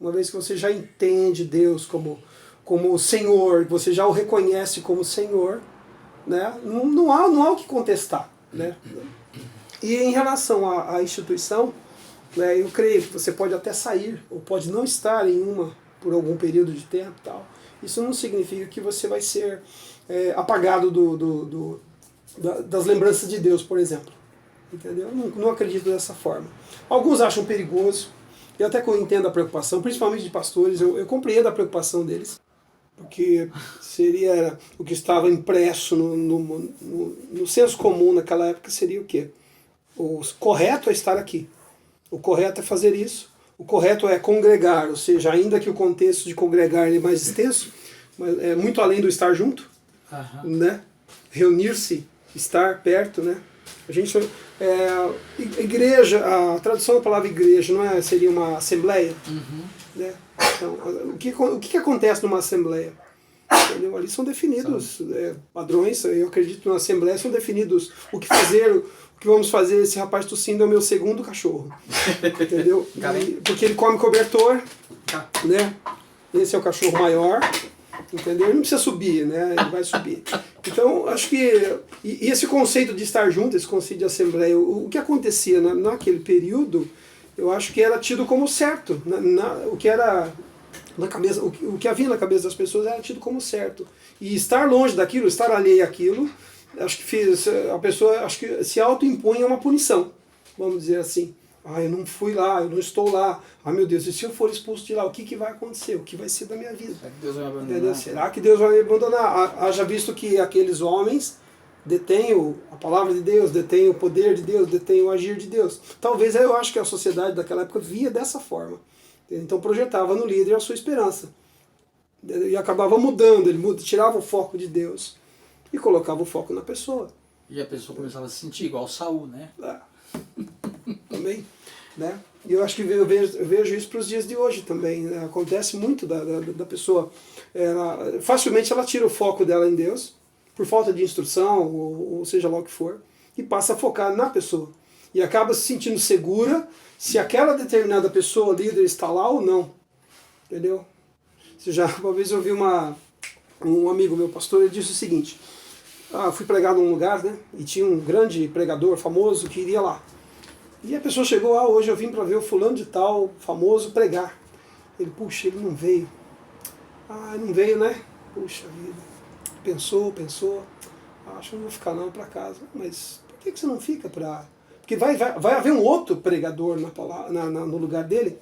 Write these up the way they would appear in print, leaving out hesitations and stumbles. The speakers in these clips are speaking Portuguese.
uma vez que você já entende Deus como Senhor, você já o reconhece como Senhor, né? Não há o que contestar, né? E em relação à instituição, né, eu creio que você pode até sair, ou pode não estar em uma por algum período de tempo e tal. Isso não significa que você vai ser apagado das lembranças de Deus, por exemplo. Entendeu? Não acredito dessa forma. Alguns acham perigoso, eu até entendo a preocupação, principalmente de pastores, eu compreendo a preocupação deles, porque seria o que estava impresso no senso comum naquela época, seria o quê? O correto é estar aqui, o correto é fazer isso, o correto é congregar, ou seja, ainda que o contexto de congregar é mais extenso, mas é muito além do estar junto, né? Reunir-se, estar perto, né? A gente, igreja, a tradução da palavra igreja não seria uma assembleia? Né? Então, o que acontece numa assembleia? Entendeu? Ali são definidos padrões, eu acredito na assembleia, são definidos o que fazer, o que vamos fazer. Esse rapaz tossindo é o meu segundo cachorro, entendeu? Porque ele come cobertor, né? Esse é o cachorro maior, entendeu? Ele não precisa subir, né? Ele vai subir. Então, acho que e esse conceito de estar junto, esse conceito de assembleia, o que acontecia naquele período, eu acho que era tido como certo, o que era na cabeça, o que havia na cabeça das pessoas era tido como certo. E estar longe daquilo, estar alheio àquilo, acho que a pessoa se autoimpõe a uma punição, vamos dizer assim. Eu não fui lá, eu não estou lá. Meu Deus, e se eu for expulso de lá, o que vai acontecer? O que vai ser da minha vida? Será que Deus vai me abandonar? Será que Deus vai me abandonar? Haja visto que aqueles homens detêm a palavra de Deus, detêm o poder de Deus, detêm o agir de Deus. Talvez eu acho que a sociedade daquela época via dessa forma. Então projetava no líder a sua esperança. E acabava mudando, ele tirava o foco de Deus e colocava o foco na pessoa. E a pessoa começava a se sentir igual Saul, né? Também, né? E eu acho que eu vejo isso para os dias de hoje também, né? Acontece muito da pessoa, facilmente ela tira o foco dela em Deus, por falta de instrução, ou seja lá o que for, e passa a focar na pessoa. E acaba se sentindo segura se aquela determinada pessoa, líder, está lá ou não. Entendeu? Uma vez eu ouvi um amigo meu, pastor, ele disse o seguinte: fui pregar num lugar, né? E tinha um grande pregador famoso que iria lá. E a pessoa chegou, hoje eu vim para ver o fulano de tal, famoso, pregar. Ele, puxa, ele não veio. Não veio, né? Puxa vida. Pensou. Acho que não vou ficar não para casa. Mas por que você não fica para... Porque vai haver um outro pregador no lugar dele,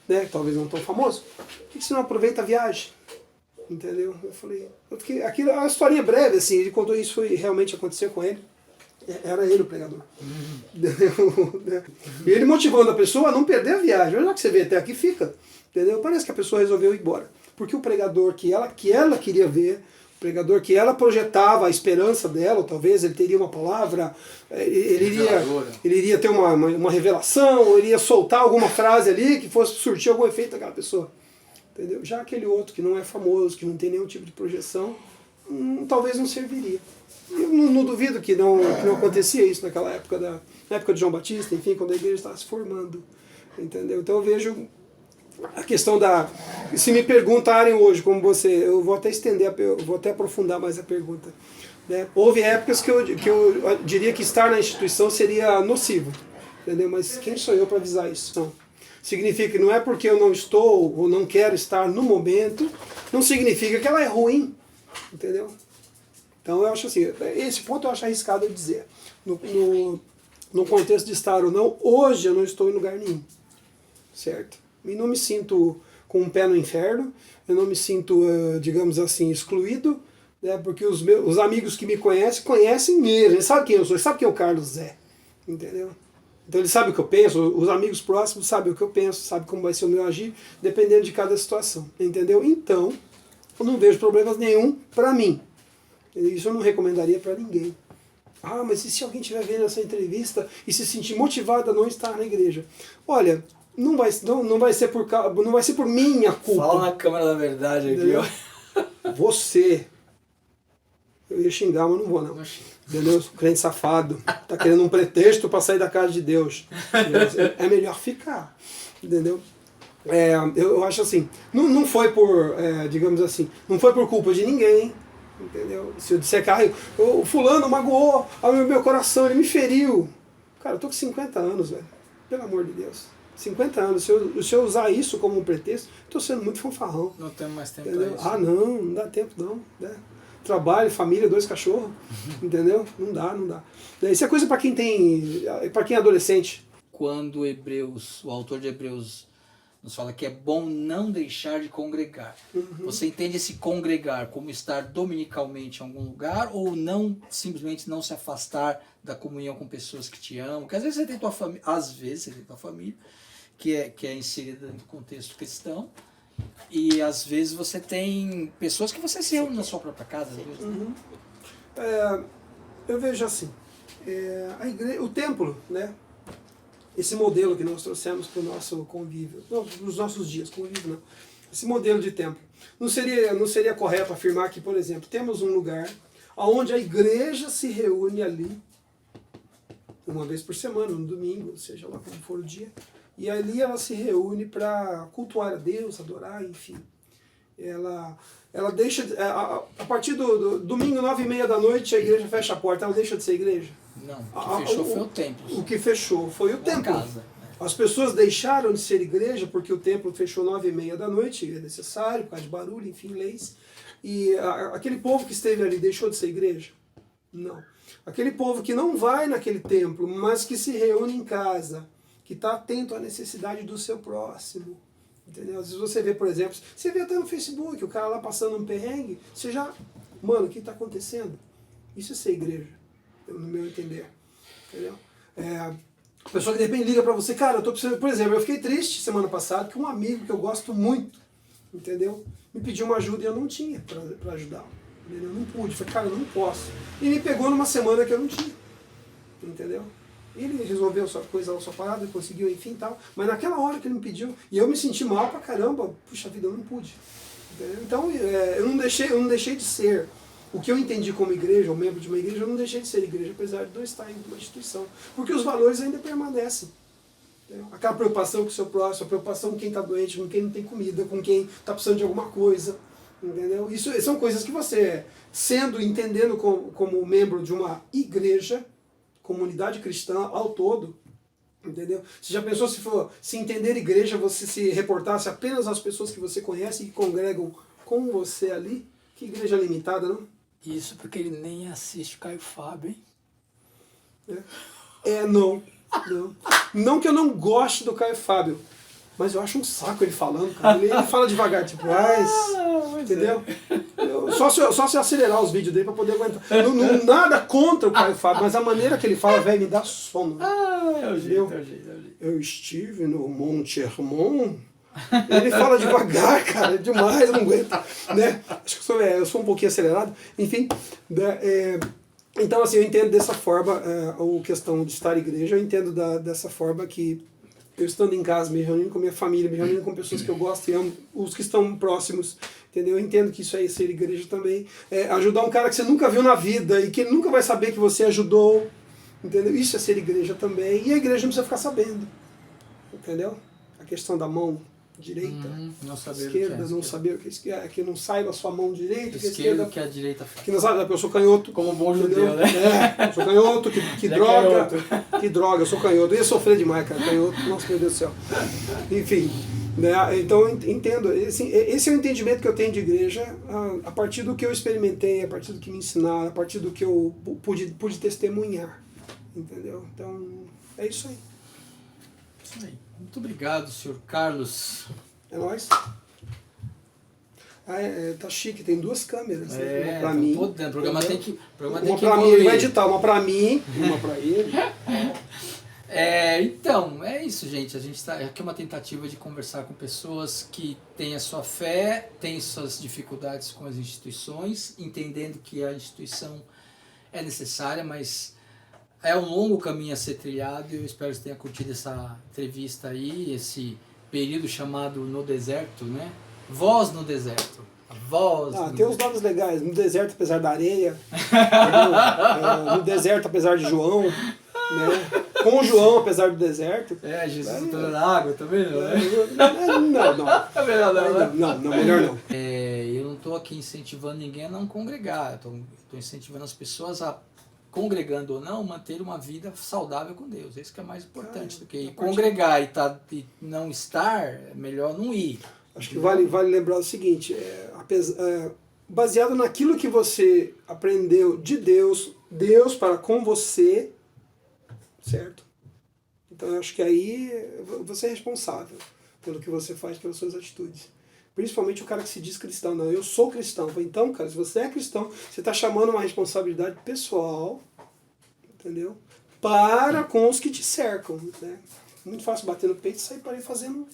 né? Talvez não tão famoso. Por que você não aproveita a viagem? Entendeu? Eu falei... Aquilo é uma historinha breve, assim. Ele contou isso, realmente aconteceu com ele. Era ele o pregador. E ele motivando a pessoa a não perder a viagem. Já que você veio até aqui, fica. Entendeu? Parece que a pessoa resolveu ir embora. Porque o pregador que ela queria ver, o pregador que ela projetava a esperança dela, ou talvez ele teria uma palavra, ele iria ter uma revelação, ou iria soltar alguma frase ali que fosse surtir algum efeito naquela pessoa. Entendeu? Já aquele outro que não é famoso, que não tem nenhum tipo de projeção, talvez não serviria. Eu não duvido que não acontecia isso naquela época, na época de João Batista, enfim, quando a igreja estava se formando. Entendeu? Então eu vejo a questão se me perguntarem hoje, como você, eu vou até eu vou até aprofundar mais a pergunta. Né? Houve épocas que eu diria que estar na instituição seria nocivo. Entendeu? Mas quem sou eu para avisar isso? Não. Significa que não é porque eu não estou ou não quero estar no momento, não significa que ela é ruim. Entendeu? Então eu acho assim, esse ponto eu acho arriscado eu dizer. No contexto de estar ou não, hoje eu não estou em lugar nenhum. Certo? E não me sinto com um pé no inferno, eu não me sinto, digamos assim, excluído, né? Porque os amigos que me conhecem mesmo, eles sabem quem eu sou, eles sabem quem é o Carlos Zé. Entendeu? Então eles sabem o que eu penso, os amigos próximos sabem o que eu penso, sabem como vai ser o meu agir, dependendo de cada situação. Entendeu? Então, eu não vejo problemas nenhum para mim. Isso eu não recomendaria para ninguém. Mas e se alguém estiver vendo essa entrevista e se sentir motivado a não estar na igreja? Olha, não vai ser por minha culpa. Fala na câmera da verdade aqui, ó. Você. Eu ia xingar, mas não vou não. Entendeu? Crente safado. Tá querendo um pretexto para sair da casa de Deus. É melhor ficar. Entendeu? Eu acho assim, não foi por, digamos assim, não foi por culpa de ninguém, entendeu? Se eu disser que o fulano magoou o meu coração, ele me feriu. Cara, eu tô com 50 anos, velho. Pelo amor de Deus. 50 anos. Se eu usar isso como um pretexto, estou sendo muito fanfarrão. Não temos mais tempo Entendeu? para isso. Ah, não dá tempo não. Né? Trabalho, família, 2 cachorros. Entendeu? Não dá. Isso é coisa para quem para quem é adolescente. Quando o autor de Hebreus nos fala que é bom não deixar de congregar. Você entende esse congregar como estar dominicalmente em algum lugar ou não simplesmente não se afastar da comunhão com pessoas que te amam? Porque às vezes você tem tua família, que é inserida no contexto cristão, e às vezes você tem pessoas que você se reúne na sua própria casa. Eu vejo assim, a igreja, o templo, né? Esse modelo que nós trouxemos para o nosso convívio, não, para os nossos dias, convívio não, esse modelo de templo, não seria correto afirmar que, por exemplo, temos um lugar onde a igreja se reúne ali, uma vez por semana, no domingo, seja lá como for o dia, e ali ela se reúne para cultuar a Deus, adorar, enfim. Ela deixa, a partir do domingo, 9h30 da noite, a igreja fecha a porta, ela deixa de ser igreja? Não, o que fechou foi o templo. O que fechou foi o templo. Casa. As pessoas deixaram de ser igreja porque o templo fechou 9h30 da noite, é necessário, por causa de barulho, enfim, leis. E aquele povo que esteve ali deixou de ser igreja? Não. Aquele povo que não vai naquele templo, mas que se reúne em casa, que está atento à necessidade do seu próximo. Entendeu? Às vezes você vê, por exemplo, você vê até no Facebook, o cara lá passando um perrengue, você já, mano, o que está acontecendo? Isso é ser igreja, no meu entender. Entendeu? A pessoa que de repente liga pra você, cara, eu tô precisando, por exemplo, eu fiquei triste semana passada que um amigo que eu gosto muito, entendeu? Me pediu uma ajuda e eu não tinha pra ajudá-lo. Eu não pude, falei, cara, eu não posso. E me pegou numa semana que eu não tinha, entendeu? Ele resolveu sua coisa, sua parada, conseguiu, enfim e tal. Mas naquela hora que ele me pediu, e eu me senti mal pra caramba, puxa vida, eu não pude. Entendeu? Então, eu não deixei de ser o que eu entendi como igreja, ou membro de uma igreja, eu não deixei de ser igreja, apesar de não estar em uma instituição. Porque os valores ainda permanecem. Entendeu? Aquela preocupação com o seu próximo, a preocupação com quem está doente, com quem não tem comida, com quem está precisando de alguma coisa. Entendeu? Isso são coisas que você, entendendo como membro de uma igreja, comunidade cristã ao todo, entendeu? Você já pensou se entender igreja, você se reportasse apenas às pessoas que você conhece e que congregam com você ali? Que igreja limitada, não? Isso porque ele nem assiste Caio Fábio, hein? Não. Não que eu não goste do Caio Fábio, mas eu acho um saco ele falando, cara. Ele fala devagar, tipo, entendeu? Só se acelerar os vídeos dele pra poder aguentar. Nada contra o Caio Fábio, mas a maneira que ele fala, velho, me dá sono. É o jeito. Eu estive no Monte Hermon. Ele fala devagar, cara, demais, eu não aguento. Né? Acho que eu sou um pouquinho acelerado. Enfim, então assim, eu entendo dessa forma a questão de estar em igreja, eu entendo dessa forma que eu estando em casa, me reunindo com minha família, me reunindo com pessoas que eu gosto e amo, os que estão próximos, entendeu? Eu entendo que isso aí é ser igreja também. Ajudar um cara que você nunca viu na vida e que ele nunca vai saber que você ajudou, entendeu? Isso é ser igreja também. E a igreja não precisa ficar sabendo, entendeu? A questão da mão direita, não saber esquerda, o que é não saber o que é, que não saiba a sua mão direita, esquerda, que a direita faz. Que não sabe, eu sou canhoto. Como um bom entendeu? judeu, né? Eu sou canhoto, que droga. Que droga, eu sou canhoto. Eu ia sofrer demais, cara, canhoto, nossa, meu Deus do céu. Enfim, né? Então eu entendo, esse é o entendimento que eu tenho de igreja, a partir do que eu experimentei, a partir do que me ensinaram, a partir do que eu pude testemunhar, entendeu? Então, é isso aí. Isso aí. Muito obrigado, senhor Carlos. É nóis. Tá chique, tem 2 câmeras. Uma pra tá mim. O programa tem que uma pra mim, ele vai editar, uma pra mim, uma pra ele. Então, é isso, gente. A gente está aqui uma tentativa de conversar com pessoas que têm a sua fé, têm suas dificuldades com as instituições, entendendo que a instituição é necessária, mas é um longo caminho a ser trilhado e eu espero que você tenha curtido essa entrevista aí, esse período chamado No Deserto, né? Voz no Deserto. Tem uns nomes legais. No deserto, apesar da areia. No deserto, apesar de João. né? Com João, apesar do deserto. Jesus entrou na água também, não, né? Não. É melhor não, né? Não, melhor não. Eu não estou aqui incentivando ninguém a não congregar. Estou incentivando as pessoas a, congregando ou não, manter uma vida saudável com Deus. Isso que é mais importante do que congregar e não estar, é melhor não ir. Acho que vale lembrar o seguinte, baseado naquilo que você aprendeu de Deus para com você, certo? Então eu acho que aí você é responsável pelo que você faz, pelas suas atitudes. Principalmente o cara que se diz cristão. Não, eu sou cristão. Então, cara, se você é cristão, você está chamando uma responsabilidade pessoal, entendeu? Para com os que te cercam, né? Muito fácil bater no peito e sair para aí fazendo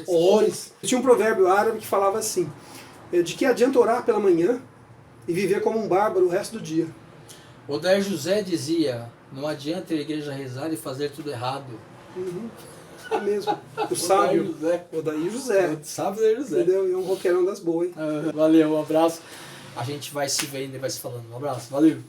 horrores. Tinha um provérbio árabe que falava assim, de que adianta orar pela manhã e viver como um bárbaro o resto do dia. Odair José dizia, não adianta a igreja rezar e fazer tudo errado. É mesmo. O sábio Odair José. Sábio Odair José. Entendeu? E é um roqueirão das boas, hein? Valeu, um abraço. A gente vai se vendo e vai se falando. Um abraço, valeu.